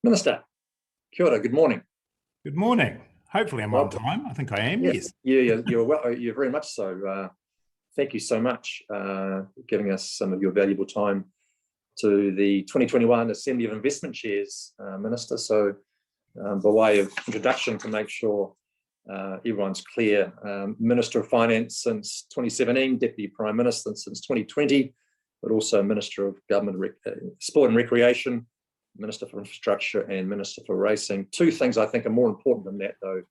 Minister, kia ora, good morning. Good morning. Hopefully I'm on Welcome. time. I think I am, Yeah, yes. you're very much so. Thank you so much for giving us some of your valuable time to the 2021 Assembly of Investment Chairs, Minister. So by way of introduction, to make sure everyone's clear, Minister of Finance since 2017, Deputy Prime Minister since 2020, but also Minister of Government, Sport and Recreation, Minister for Infrastructure and Minister for Racing. Two things I think are more important than that though,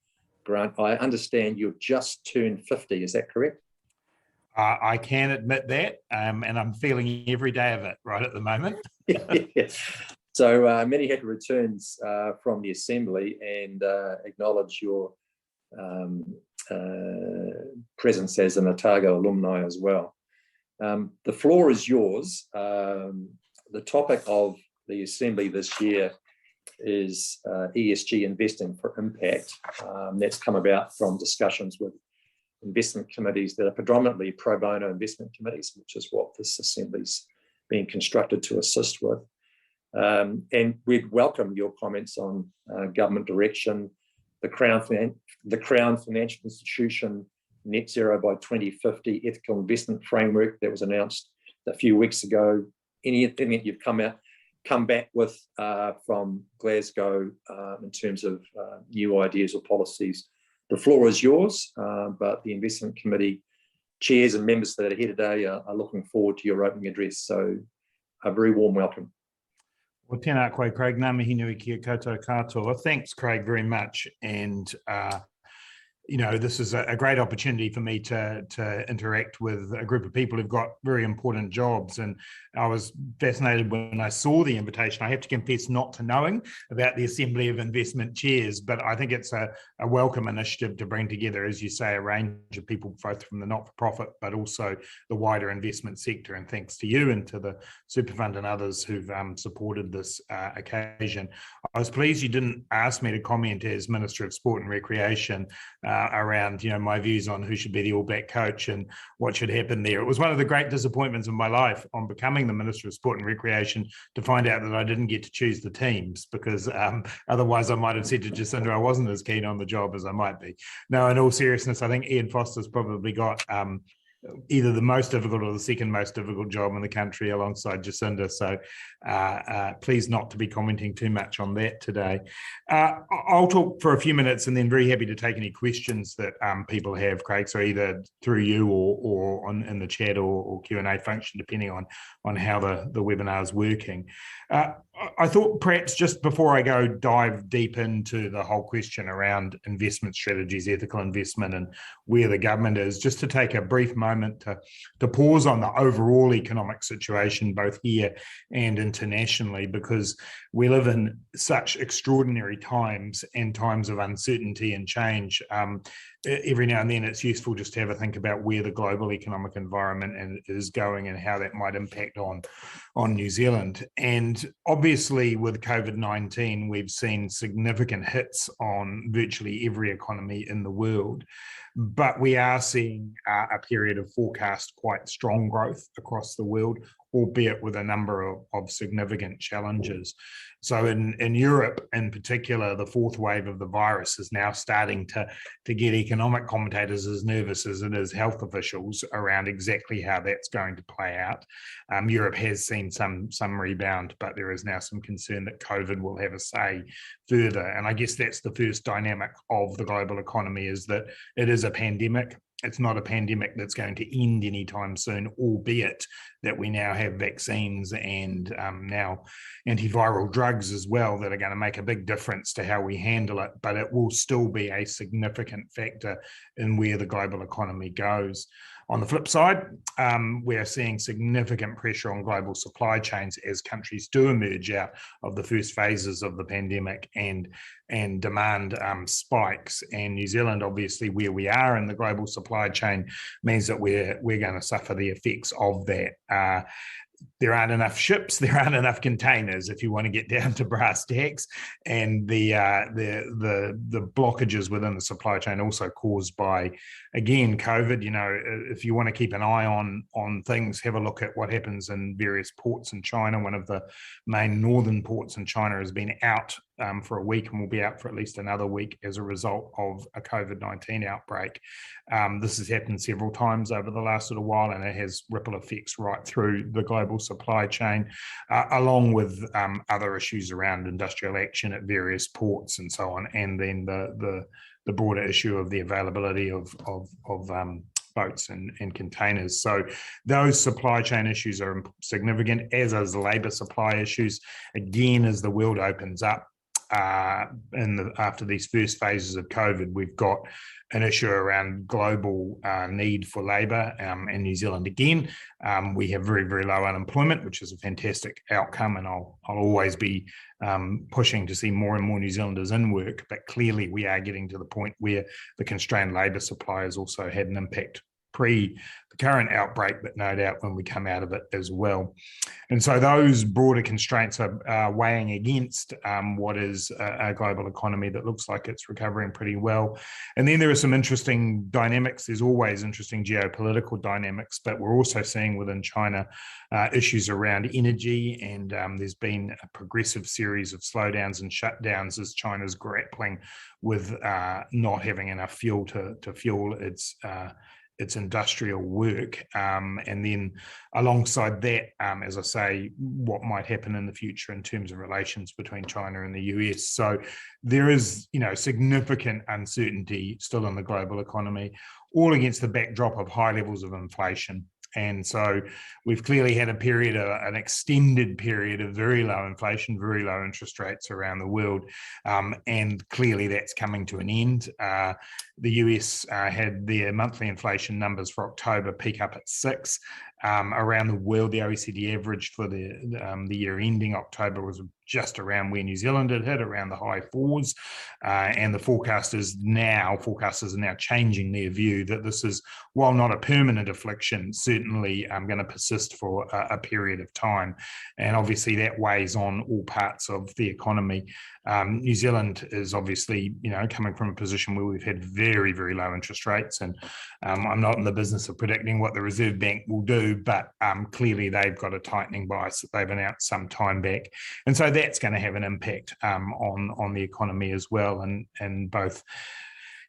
Grant. I understand you've just turned 50, is that correct? I can admit that, and I'm feeling every day of it right at the moment. Yeah. So many happy returns from the Assembly, and acknowledge your presence as an Otago alumni as well. The floor is yours. The topic of the Assembly this year is ESG investing for impact. That's come about from discussions with investment committees that are predominantly pro bono investment committees, which is what this Assembly's being constructed to assist with. And we'd welcome your comments on government direction, the Crown Financial Institution Net Zero by 2050 ethical investment framework that was announced a few weeks ago. Anything that you've come back with from Glasgow in terms of new ideas or policies. The floor is yours, but the investment committee chairs and members that are here today are looking forward to your opening address. So a very warm welcome. Well, tēnā koe, Craig. Ngā mihi nui kia koutou katoa. Thanks, Craig, very much. And you know, this is a great opportunity for me to interact with a group of people who've got very important jobs. And I was fascinated when I saw the invitation. I have to confess not to knowing about the Assembly of Investment Chairs, but I think it's a welcome initiative to bring together, as you say, a range of people, both from the not-for-profit, but also the wider investment sector. And thanks to you and to the Super Fund and others who've supported this occasion. I was pleased you didn't ask me to comment as Minister of Sport and Recreation around, you know, my views on who should be the All Black coach and what should happen there. It was one of the great disappointments of my life on becoming the Minister of Sport and Recreation to find out that I didn't get to choose the teams, because otherwise I might have said to Jacinda I wasn't as keen on the job as I might be. No, in all seriousness, I think Ian Foster's probably got either the most difficult or the second most difficult job in the country alongside Jacinda. So pleased not to be commenting too much on that today. I'll talk for a few minutes and then very happy to take any questions that people have, Craig, so either through you or in the chat or Q&A function, depending on how the webinar is working. I thought perhaps just before I go dive deep into the whole question around investment strategies, ethical investment, and where the government is, just to take a brief moment to pause on the overall economic situation, both here and internationally, because we live in such extraordinary times and times of uncertainty and change. Every now and then it's useful just to have a think about where the global economic environment is going and how that might impact on New Zealand. And obviously with COVID-19, we've seen significant hits on virtually every economy in the world, but we are seeing a period of forecast quite strong growth across the world, albeit with a number of significant challenges. So in Europe in particular, the fourth wave of the virus is now starting to get economic commentators as nervous as it is health officials around exactly how that's going to play out. Europe has seen some rebound, but there is now some concern that COVID will have a say further. And I guess that's the first dynamic of the global economy, is that it is a pandemic. It's not a pandemic that's going to end anytime soon, albeit that we now have vaccines and now antiviral drugs as well that are going to make a big difference to how we handle it, but it will still be a significant factor in where the global economy goes. On the flip side, we're seeing significant pressure on global supply chains as countries do emerge out of the first phases of the pandemic and demand spikes. And New Zealand, obviously, where we are in the global supply chain, means that we're going to suffer the effects of that. there aren't enough ships, there aren't enough containers, if you want to get down to brass tacks, and the blockages within the supply chain also caused by, again, COVID. If you want to keep an eye on things, have a look at what happens in various ports in China. One of the main northern ports in China has been out for a week and will be out for at least another week as a result of a COVID-19 outbreak. This has happened several times over the last little while, and it has ripple effects right through the global supply chain, along with other issues around industrial action at various ports and so on, and then the broader issue of the availability of boats and containers. So those supply chain issues are significant, as is labour supply issues. Again, as the world opens up, after these first phases of COVID, we've got an issue around global need for labour. In New Zealand, again, we have very, very low unemployment, which is a fantastic outcome, and I'll always be pushing to see more and more New Zealanders in work. But clearly, we are getting to the point where the constrained labour supply has also had an impact pre the current outbreak, but no doubt when we come out of it as well. And so those broader constraints are weighing against what is a global economy that looks like it's recovering pretty well. And then there are some interesting dynamics. There's always interesting geopolitical dynamics, but we're also seeing within China issues around energy, and there's been a progressive series of slowdowns and shutdowns as China's grappling with not having enough fuel to fuel its industrial work. And then alongside that, as I say, what might happen in the future in terms of relations between China and the US. So there is, significant uncertainty still in the global economy, all against the backdrop of high levels of inflation. And so we've clearly had an extended period of very low inflation, very low interest rates around the world. And clearly that's coming to an end. The US had their monthly inflation numbers for October peak up at 6. Around the world, the OECD average for the year ending October was just around where New Zealand had hit, around the high 4s. And the forecasters are now changing their view that this is, while not a permanent affliction, certainly going to persist for a period of time. And obviously that weighs on all parts of the economy. New Zealand is obviously, coming from a position where we've had very, very low interest rates. And I'm not in the business of predicting what the Reserve Bank will do, but clearly they've got a tightening bias that they've announced some time back. And so that's going to have an impact on the economy as well. And both,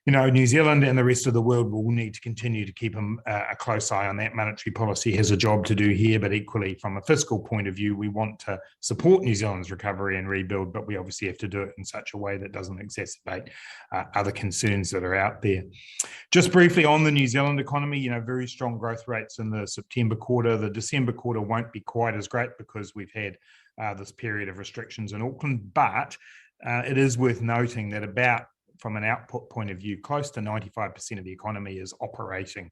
New Zealand and the rest of the world will need to continue to keep a close eye on that. Monetary policy has a job to do here, but equally from a fiscal point of view, we want to support New Zealand's recovery and rebuild, but we obviously have to do it in such a way that doesn't exacerbate other concerns that are out there. Just briefly on the New Zealand economy, very strong growth rates in the September quarter. The December quarter won't be quite as great because we've had this period of restrictions in Auckland, but it is worth noting that from an output point of view, close to 95% of the economy is operating,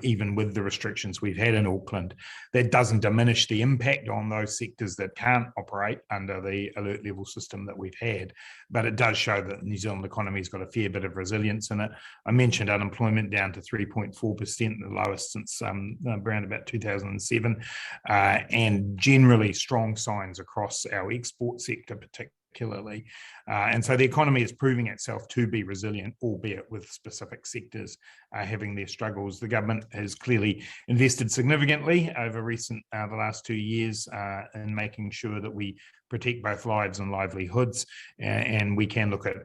even with the restrictions we've had in Auckland. That doesn't diminish the impact on those sectors that can't operate under the alert level system that we've had, but it does show that the New Zealand economy has got a fair bit of resilience in it. I mentioned unemployment down to 3.4%, the lowest since around about 2007, and generally strong signs across our export sector, particularly. And so the economy is proving itself to be resilient, albeit with specific sectors having their struggles. The government has clearly invested significantly over the last 2 years in making sure that we protect both lives and livelihoods. And we can look at,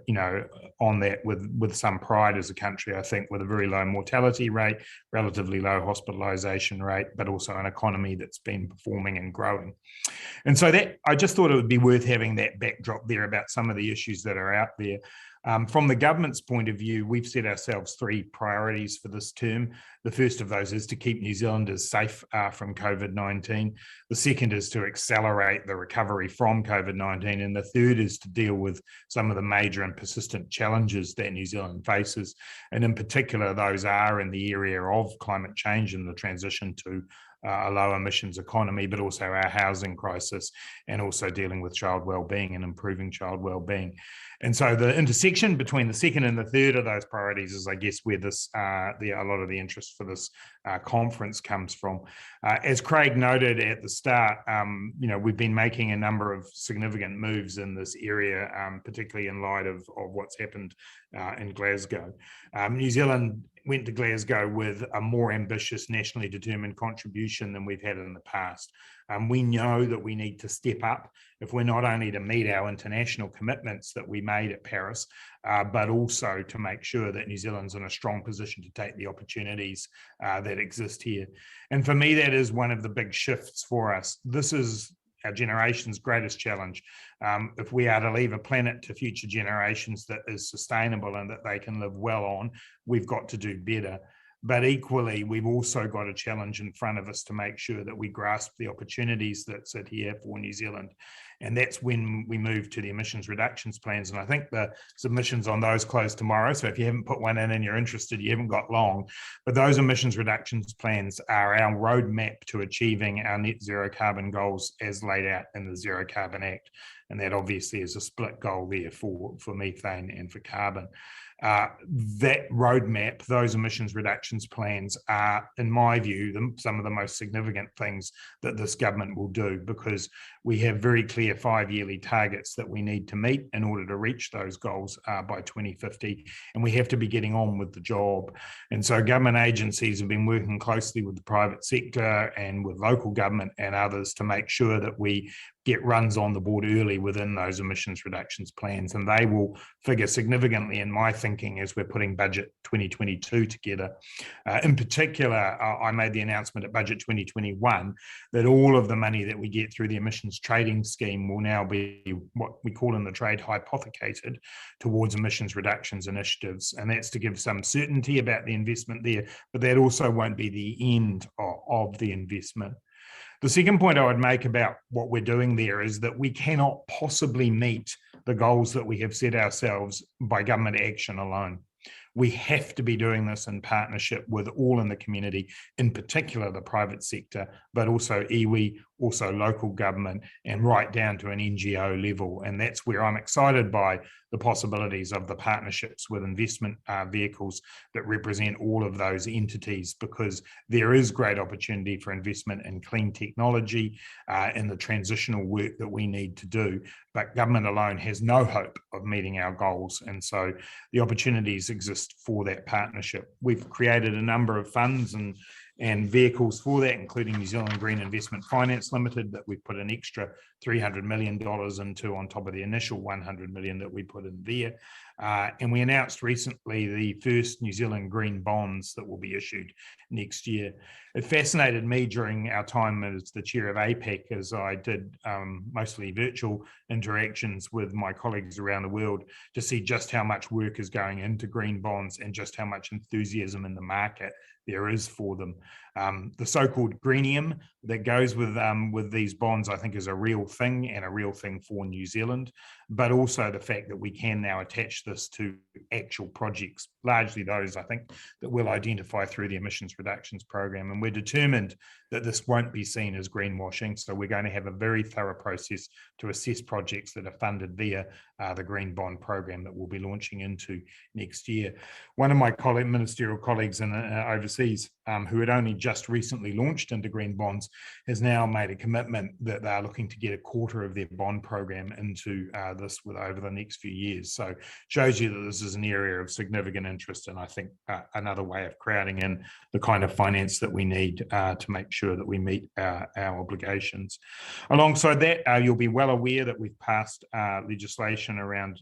on that with some pride as a country, I think, with a very low mortality rate, relatively low hospitalisation rate, but also an economy that's been performing and growing. And so I just thought it would be worth having that backdrop there about some of the issues that are out there. From the government's point of view, we've set ourselves 3 priorities for this term. The first of those is to keep New Zealanders safe from COVID-19. The second is to accelerate the recovery from COVID-19. And the third is to deal with some of the major and persistent challenges that New Zealand faces. And in particular, those are in the area of climate change and the transition to a low emissions economy, but also our housing crisis, and also dealing with child wellbeing and improving child wellbeing. And so the intersection intersection between the second and the third of those priorities is, I guess, where this a lot of the interest for this conference comes from. As Craig noted at the start, we've been making a number of significant moves in this area, particularly in light of what's happened in Glasgow. New Zealand went to Glasgow with a more ambitious, nationally determined contribution than we've had in the past. We know that we need to step up if we're not only to meet our international commitments that we made at Paris, but also to make sure that New Zealand's in a strong position to take the opportunities that exist here. And for me, that is one of the big shifts for us. This is our generation's greatest challenge. If we are to leave a planet to future generations that is sustainable and that they can live well on, we've got to do better. But equally, we've also got a challenge in front of us to make sure that we grasp the opportunities that sit here for New Zealand. And that's when we move to the emissions reductions plans. And I think the submissions on those close tomorrow. So if you haven't put one in and you're interested, you haven't got long. But those emissions reductions plans are our roadmap to achieving our net zero carbon goals as laid out in the Zero Carbon Act. And that obviously is a split goal there for methane and for carbon. That roadmap, those emissions reductions plans are, in my view, some of the most significant things that this government will do, because we have very clear 5-yearly targets that we need to meet in order to reach those goals by 2050, and we have to be getting on with the job. And so government agencies have been working closely with the private sector and with local government and others to make sure that we get runs on the board early within those emissions reductions plans, and they will figure significantly in my thinking as we're putting budget 2022 together. In particular, I made the announcement at budget 2021 that all of the money that we get through the emissions trading scheme will now be what we call in the trade hypothecated towards emissions reductions initiatives, and that's to give some certainty about the investment there, but that also won't be the end of the investment. The second point I would make about what we're doing there is that we cannot possibly meet the goals that we have set ourselves by government action alone. We have to be doing this in partnership with all in the community, in particular the private sector, but also iwi, also local government, and right down to an NGO level. And that's where I'm excited by the possibilities of the partnerships with investment vehicles that represent all of those entities, because there is great opportunity for investment in clean technology, in the transitional work that we need to do. But government alone has no hope of meeting our goals. And so the opportunities exist for that partnership. We've created a number of funds and vehicles for that, including New Zealand Green Investment Finance Limited, that we've put an extra $300 million into on top of the initial $100 million that we put in there. And we announced recently the first New Zealand green bonds that will be issued next year. It fascinated me during our time as the chair of APEC, as I did mostly virtual interactions with my colleagues around the world, to see just how much work is going into green bonds and just how much enthusiasm in the market there is for them. The so-called greenium that goes with these bonds, I think, is a real thing, and a real thing for New Zealand, but also the fact that we can now attach this to actual projects, largely those, I think, that we'll identify through the emissions reductions program. And we're determined that this won't be seen as greenwashing. So we're going to have a very thorough process to assess projects that are funded via the green bond program that we'll be launching into next year. One of my ministerial colleagues in overseas, who had only just recently launched into green bonds, has now made a commitment that they're looking to get a quarter of their bond program into this over the next few years. So shows you that this is an area of significant interest, and I think another way of crowding in the kind of finance that we need to make sure that we meet our obligations. Alongside that, you'll be well aware that we've passed legislation around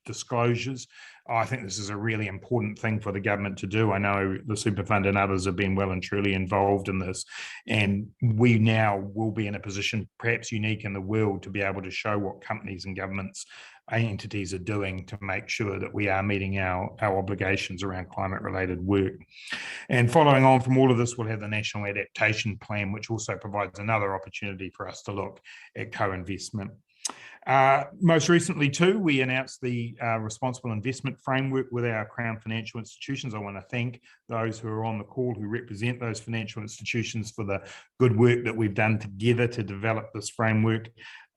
disclosures. I think this is a really important thing for the government to do. I know the Super Fund and others have been well and truly involved in this, and we now will be in a position, perhaps unique in the world, to be able to show what companies and governments entities are doing to make sure that we are meeting our obligations around climate-related work. And following on from all of this, we'll have the National Adaptation Plan, which also provides another opportunity for us to look at co-investment. Most recently too, we announced the responsible investment framework with our Crown financial institutions. I want to thank those who are on the call who represent those financial institutions for the good work that we've done together to develop this framework.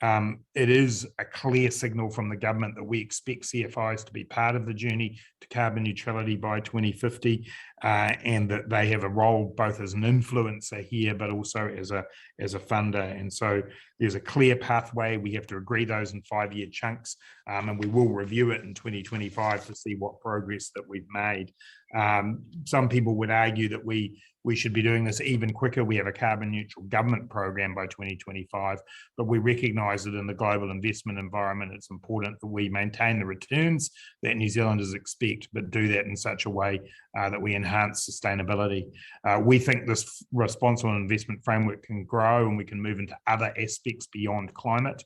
It is a clear signal from the government that we expect CFIs to be part of the journey to carbon neutrality by 2050, and that they have a role both as an influencer here, but also as a funder. And so there's a clear pathway. We have to agree those in 5-year chunks, and we will review it in 2025 to see what progress that we've made. Some people would argue that we should be doing this even quicker. We have a carbon neutral government program by 2025, but we recognise that in the global investment environment, it's important that we maintain the returns that New Zealanders expect, but do that in such a way that we enhance sustainability. We think this responsible investment framework can grow, and we can move into other aspects beyond climate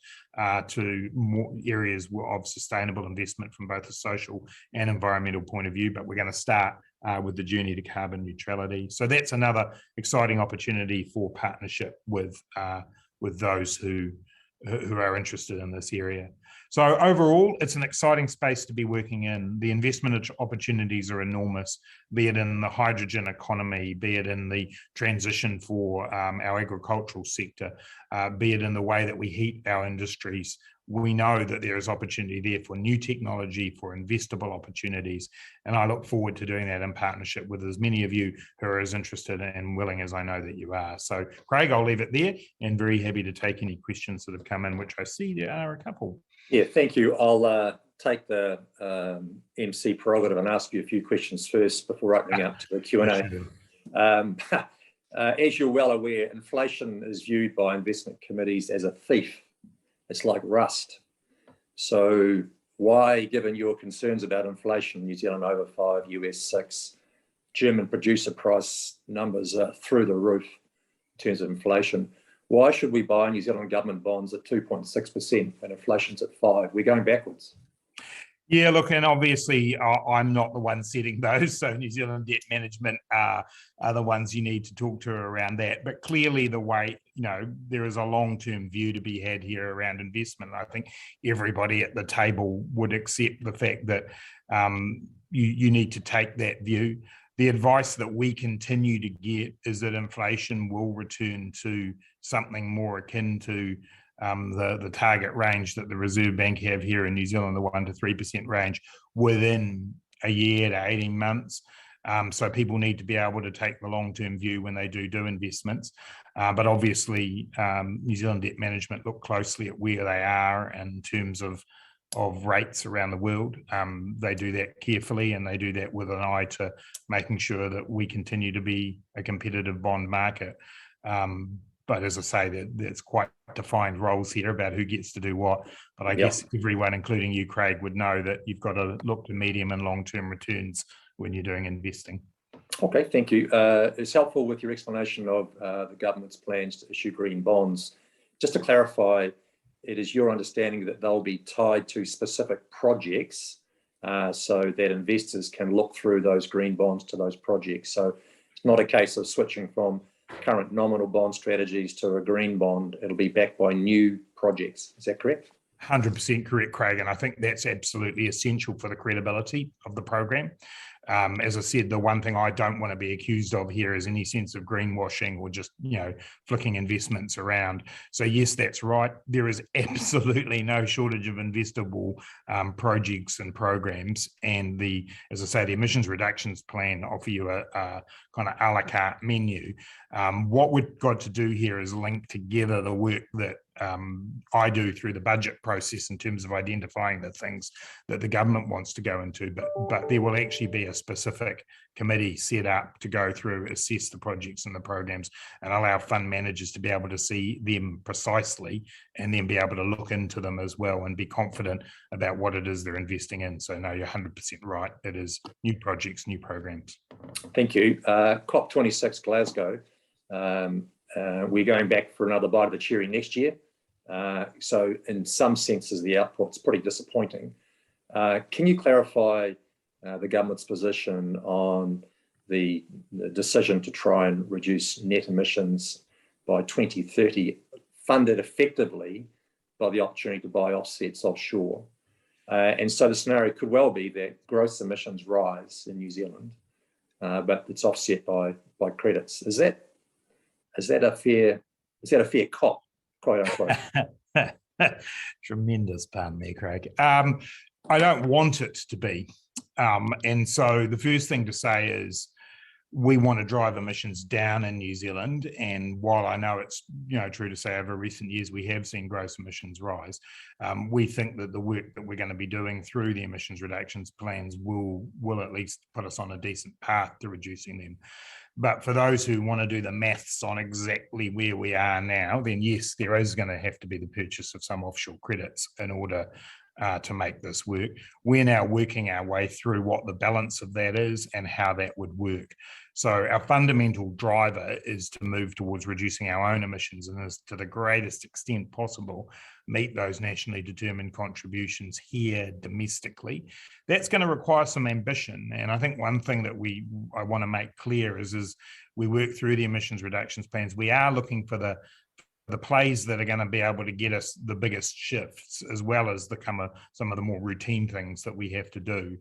to more areas of sustainable investment from both a social and environmental point of view, but we're going to start with the journey to carbon neutrality. So that's another exciting opportunity for partnership with those who are interested in this area. So overall, it's an exciting space to be working in. The investment opportunities are enormous, be it in the hydrogen economy, be it in the transition for our agricultural sector, be it in the way that we heat our industries. We know that there is opportunity there for new technology, for investable opportunities, and I look forward to doing that in partnership with as many of you who are as interested and willing as I know that you are. So, Craig, I'll leave it there, and very happy to take any questions that have come in, which I see there are a couple. Yeah, thank you. I'll take the MC prerogative and ask you a few questions first before opening up to the Q&A. As you're well aware, inflation is viewed by investment committees as a thief. It's like rust. So why, given your concerns about inflation, New Zealand over 5, US 6, German producer price numbers are through the roof in terms of inflation, why should we buy New Zealand government bonds at 2.6% when inflation's at 5%? We're going backwards. Yeah, look, and obviously I'm not the one setting those, so New Zealand Debt Management are the ones you need to talk to around that. But clearly the way, there is a long-term view to be had here around investment. I think everybody at the table would accept the fact that you need to take that view. The advice that we continue to get is that inflation will return to something more akin to the target range that the Reserve Bank have here in New Zealand, the 1% to 3% range, within a year to 18 months. So people need to be able to take the long-term view when they do investments. But obviously, New Zealand Debt Management look closely at where they are in terms of rates around the world. They do that carefully, and they do that with an eye to making sure that we continue to be a competitive bond market. But as I say, there's quite defined roles here about who gets to do what. But I guess everyone, including you, Craig, would know that you've got to look to medium and long-term returns when you're doing investing. Okay, thank you. It's helpful with your explanation of the government's plans to issue green bonds. Just to clarify, it is your understanding that they'll be tied to specific projects so that investors can look through those green bonds to those projects. So it's not a case of switching from current nominal bond strategies to a green bond. It'll be backed by new projects. Is that correct? 100% correct, Craig. And I think that's absolutely essential for the credibility of the program. As I said, the one thing I don't want to be accused of here is any sense of greenwashing or just, flicking investments around. So yes, that's right. There is absolutely no shortage of investable projects and programs. And as I say, the emissions reductions plan offer you a kind of a la carte menu. What we've got to do here is link together the work that I do through the budget process in terms of identifying the things that the government wants to go into, but there will actually be a specific committee set up to go through, assess the projects and the programs, and allow fund managers to be able to see them precisely and then be able to look into them as well and be confident about what it is they're investing in. So no, you're 100% right. It is new projects, new programs. Thank you. COP26 Glasgow. We're going back for another bite of the cherry next year. So in some senses, the output's pretty disappointing. Can you clarify the government's position on the decision to try and reduce net emissions by 2030, funded effectively by the opportunity to buy offsets offshore? And so the scenario could well be that gross emissions rise in New Zealand, but it's offset by credits. Is that a fair cop, quote unquote? Tremendous pun there, Craig. I don't want it to be. And so the first thing to say is we want to drive emissions down in New Zealand. And while I know it's true to say over recent years we have seen gross emissions rise, we think that the work that we're going to be doing through the emissions reductions plans will at least put us on a decent path to reducing them. But for those who want to do the maths on exactly where we are now, then yes, there is going to have to be the purchase of some offshore credits in order to make this work. We're now working our way through what the balance of that is and how that would work. So our fundamental driver is to move towards reducing our own emissions and is to the greatest extent possible meet those nationally determined contributions here domestically. That's going to require some ambition. And I think one thing that I want to make clear is we work through the emissions reductions plans. We are looking for the plays that are going to be able to get us the biggest shifts, as well as some of the more routine things that we have to do.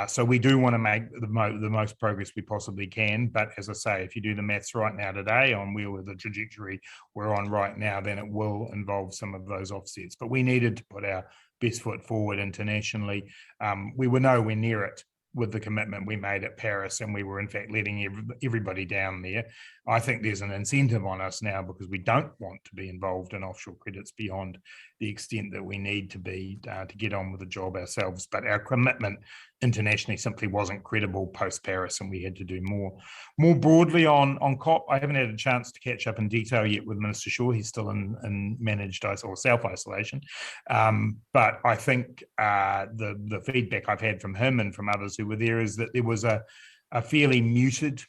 So we do want to make the most progress we possibly can. But as I say, if you do the maths right now today on where the trajectory we're on right now, then it will involve some of those offsets. But we needed to put our best foot forward internationally. We were nowhere near it with the commitment we made at Paris, and we were in fact letting everybody down there. I think there's an incentive on us now because we don't want to be involved in offshore credits beyond the extent that we need to be to get on with the job ourselves. But our commitment internationally simply wasn't credible post-Paris, and we had to do more. More broadly on COP, I haven't had a chance to catch up in detail yet with Minister Shaw. He's still in managed or self-isolation. But I think the feedback I've had from him and from others who were there is that there was a fairly muted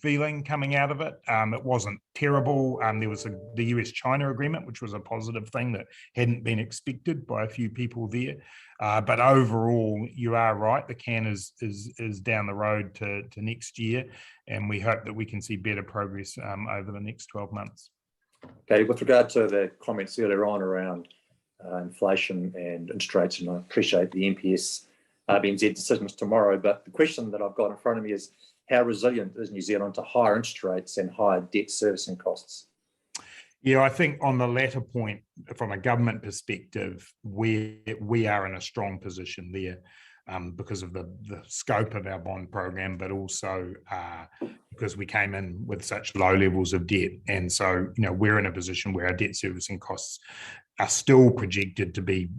feeling coming out of it. It wasn't terrible. There was the US-China agreement, which was a positive thing that hadn't been expected by a few people there. But overall, you are right. The can is down the road to next year, and we hope that we can see better progress over the next 12 months. Okay, with regard to the comments earlier on around inflation and interest rates, and I appreciate the MPS RBNZ decisions tomorrow, but the question that I've got in front of me is, how resilient is New Zealand to higher interest rates and higher debt servicing costs? Yeah, I think on the latter point, from a government perspective, we are in a strong position there because of the scope of our bond program, but also because we came in with such low levels of debt. And so, we're in a position where our debt servicing costs are still projected to be,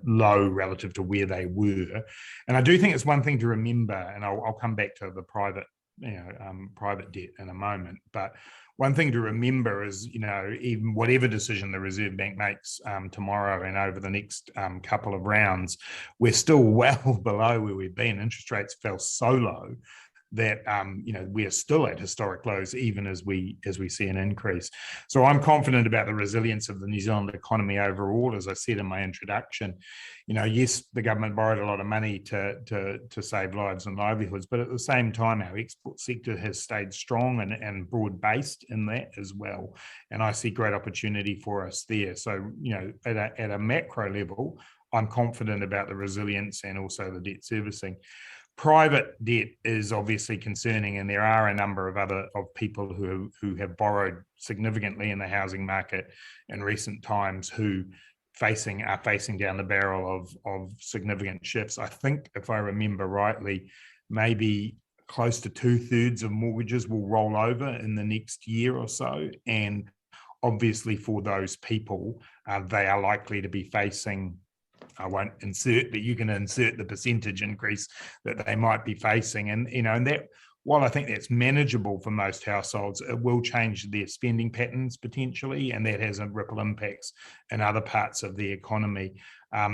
low relative to where they were. And I do think it's one thing to remember, and I'll come back to the private debt in a moment. But one thing to remember is, even whatever decision the Reserve Bank makes tomorrow and over the next couple of rounds, we're still well below where we've been. Interest rates fell so low that we are still at historic lows, even as we see an increase. So I'm confident about the resilience of the New Zealand economy overall. As I said in my introduction, yes, the government borrowed a lot of money to save lives and livelihoods, but at the same time, our export sector has stayed strong and broad-based in that as well. And I see great opportunity for us there. So, at a macro level, I'm confident about the resilience and also the debt servicing. Private debt is obviously concerning, and there are a number of people who have borrowed significantly in the housing market in recent times who are facing down the barrel of significant shifts. I think, if I remember rightly, maybe close to 2/3 of mortgages will roll over in the next year or so, and obviously for those people, they are likely to be facing, I won't insert, but you can insert the percentage increase that they might be facing. And, and that, while I think that's manageable for most households, it will change their spending patterns potentially, and that has ripple impacts in other parts of the economy.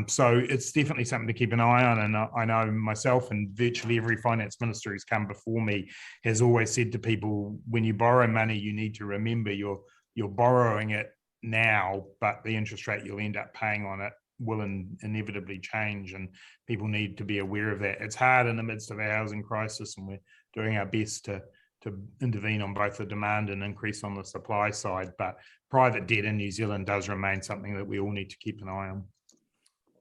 So it's definitely something to keep an eye on. And I know myself and virtually every finance minister who's come before me has always said to people, when you borrow money, you need to remember you're borrowing it now, but the interest rate you'll end up paying on it will inevitably change, and people need to be aware of that. It's hard in the midst of a housing crisis, and we're doing our best to intervene on both the demand and increase on the supply side, but private debt in New Zealand does remain something that we all need to keep an eye on.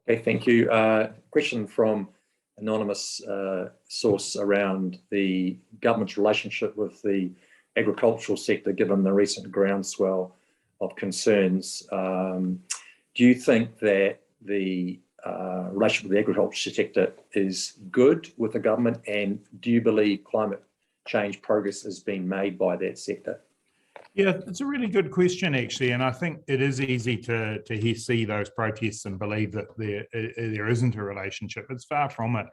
Okay, thank you. Question from anonymous source around the government's relationship with the agricultural sector, given the recent groundswell of concerns. Do you think that the relationship with the agriculture sector is good with the government, and do you believe climate change progress has been made by that sector? Yeah, it's a really good question, actually, and I think it is easy to see those protests and believe that there isn't a relationship. It's far from it.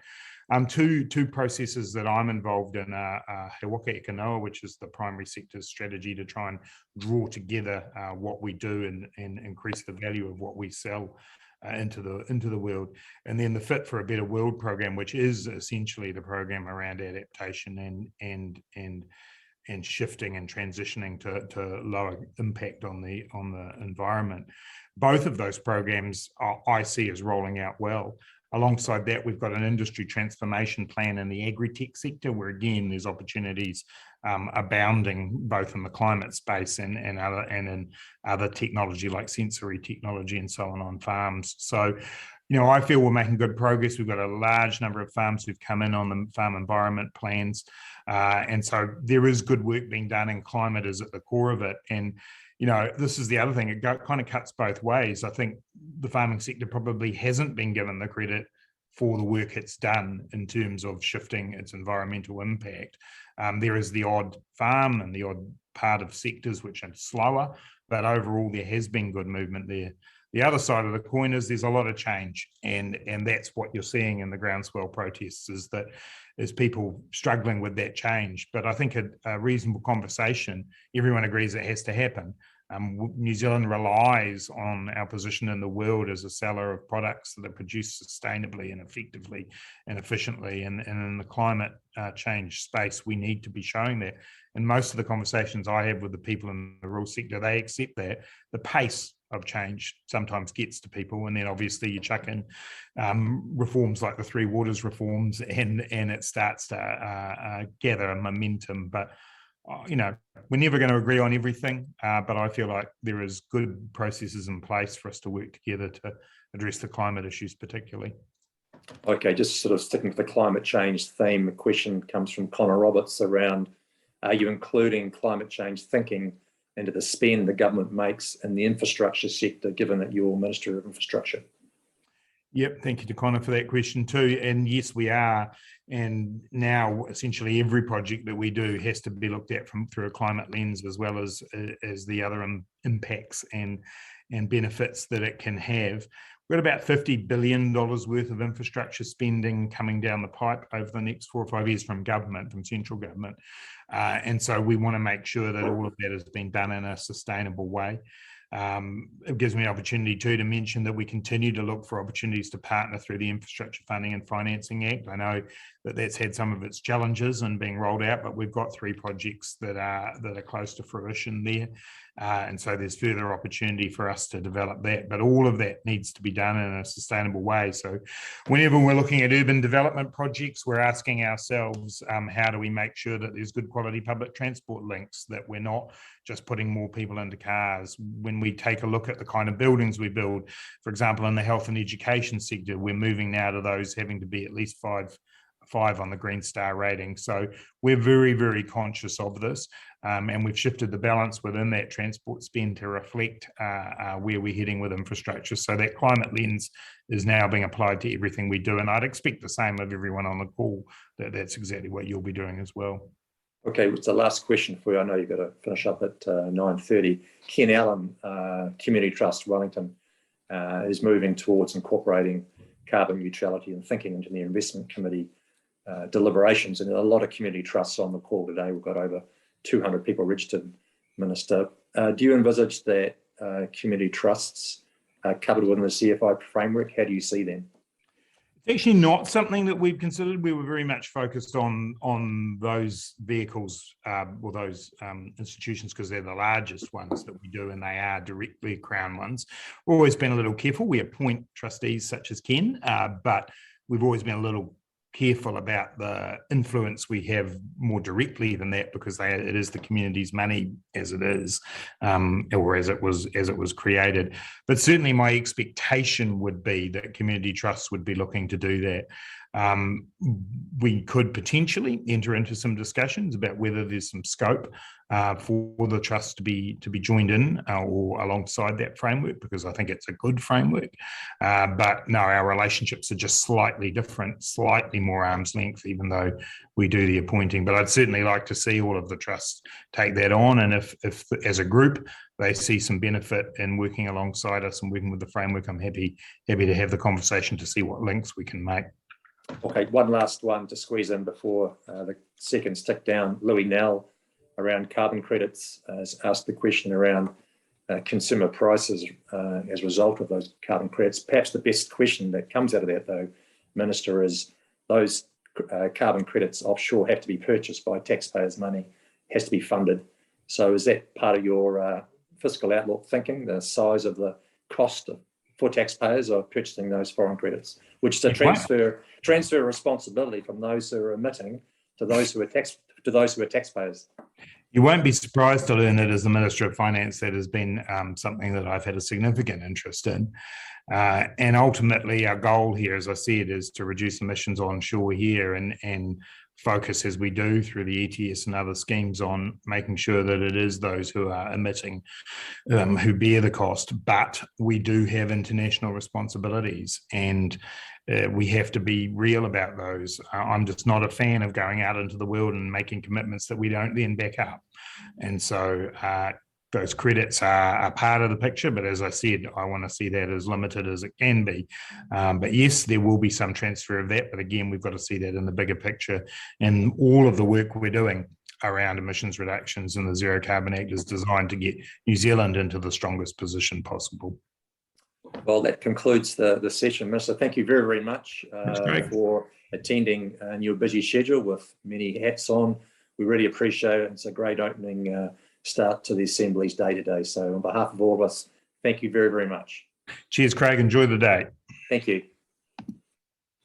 Two processes that I'm involved in are He Waka Eke Noa, which is the primary sector's strategy to try and draw together what we do and increase the value of what we sell into the world, and then the Fit for a Better World program, which is essentially the program around adaptation and shifting and transitioning to lower impact on the environment. Both of those programs I see as rolling out well. Alongside that, we've got an industry transformation plan in the agri-tech sector, where again there's opportunities abounding both in the climate space and in other technology like sensory technology and so on farms. So, I feel we're making good progress. We've got a large number of farms who've come in on the farm environment plans. And so there is good work being done, and climate is at the core of it. And, this is the other thing, it kind of cuts both ways. I think the farming sector probably hasn't been given the credit for the work it's done in terms of shifting its environmental impact. There is the odd farm and the odd part of sectors which are slower, but overall there has been good movement there. The other side of the coin is there's a lot of change, and that's what you're seeing in the groundswell protests, is people struggling with that change. But I think a reasonable conversation, everyone agrees it has to happen. New Zealand relies on our position in the world as a seller of products that are produced sustainably and effectively and efficiently. And in the climate change space, we need to be showing that. And most of the conversations I have with the people in the rural sector, they accept that. The pace of change sometimes gets to people, and then obviously you chuck in reforms like the Three Waters reforms, and it starts to gather a momentum. But we're never going to agree on everything, but I feel like there is good processes in place for us to work together to address the climate issues particularly. Okay, just sort of sticking to the climate change theme, the question comes from Connor Roberts around, are you including climate change thinking into the spend the government makes in the infrastructure sector, given that you're Minister of Infrastructure? Yep, thank you to Connor for that question too. And yes, we are. And now essentially every project that we do has to be looked at through a climate lens, as well as the other impacts and benefits that it can have. We've got about $50 billion worth of infrastructure spending coming down the pipe over the next 4 or 5 years from central government. And so we want to make sure that all of that has been done in a sustainable way. It gives me an opportunity too to mention that we continue to look for opportunities to partner through the Infrastructure Funding and Financing Act. I know that that's had some of its challenges in being rolled out, but we've got 3 projects that are close to fruition there. And so there's further opportunity for us to develop that, but all of that needs to be done in a sustainable way. So whenever we're looking at urban development projects, we're asking ourselves, how do we make sure that there's good quality public transport links, that we're not just putting more people into cars. When we take a look at the kind of buildings we build, for example, in the health and education sector, we're moving now to those having to be at least five on the Green Star rating. So we're very, very conscious of this, and we've shifted the balance within that transport spend to reflect where we're heading with infrastructure. So that climate lens is now being applied to everything we do, and I'd expect the same of everyone on the call, that's exactly what you'll be doing as well. Okay, it's the last question for you. I know you've got to finish up at 9:30. Ken Allen, Community Trust Wellington, is moving towards incorporating carbon neutrality and thinking into the investment committee deliberations, and a lot of community trusts on the call today. We've got over 200 people registered, Minister. Do you envisage that community trusts are covered within the CFI framework? How do you see them? It's actually not something that we've considered. We were very much focused on those vehicles or those institutions because they're the largest ones that we do, and they are directly Crown ones. We've always been a little careful. We appoint trustees such as Ken, but we've always been a little careful about the influence we have more directly than that, because it is the community's money as it is, or as it was created. But certainly my expectation would be that community trusts would be looking to do that. We could potentially enter into some discussions about whether there's some scope for the trust to be joined in or alongside that framework, because I think it's a good framework. But no, our relationships are just slightly different, slightly more arm's length, even though we do the appointing. But I'd certainly like to see all of the trusts take that on, and if as a group they see some benefit in working alongside us and working with the framework, I'm happy to have the conversation to see what links we can make. Okay, one last one to squeeze in before the seconds tick down. Louis Nell around carbon credits has asked the question around consumer prices as a result of those carbon credits. Perhaps the best question that comes out of that, though, Minister, is those carbon credits offshore have to be purchased by taxpayers' money, has to be funded. So is that part of your fiscal outlook thinking, the size of the cost for taxpayers of purchasing those foreign credits, which is a transfer responsibility from those who are emitting to those who are taxpayers? You won't be surprised to learn that as the Minister of Finance, that has been something that I've had a significant interest in. And ultimately, our goal here, as I said, is to reduce emissions onshore here and focus, as we do through the ETS and other schemes, on making sure that it is those who are emitting who bear the cost. But we do have international responsibilities, and we have to be real about those. I'm just not a fan of going out into the world and making commitments that we don't then back up. And so those credits are part of the picture, but as I said, I want to see that as limited as it can be. But yes, there will be some transfer of that, but again, we've got to see that in the bigger picture. And all of the work we're doing around emissions reductions and the Zero Carbon Act is designed to get New Zealand into the strongest position possible. Well, that concludes the session, Minister. Thank you very, very much for attending your busy schedule with many hats on. We really appreciate it. It's a great opening start to the Assembly's day today. So on behalf of all of us, thank you very, very much. Cheers, Craig. Enjoy the day. Thank you.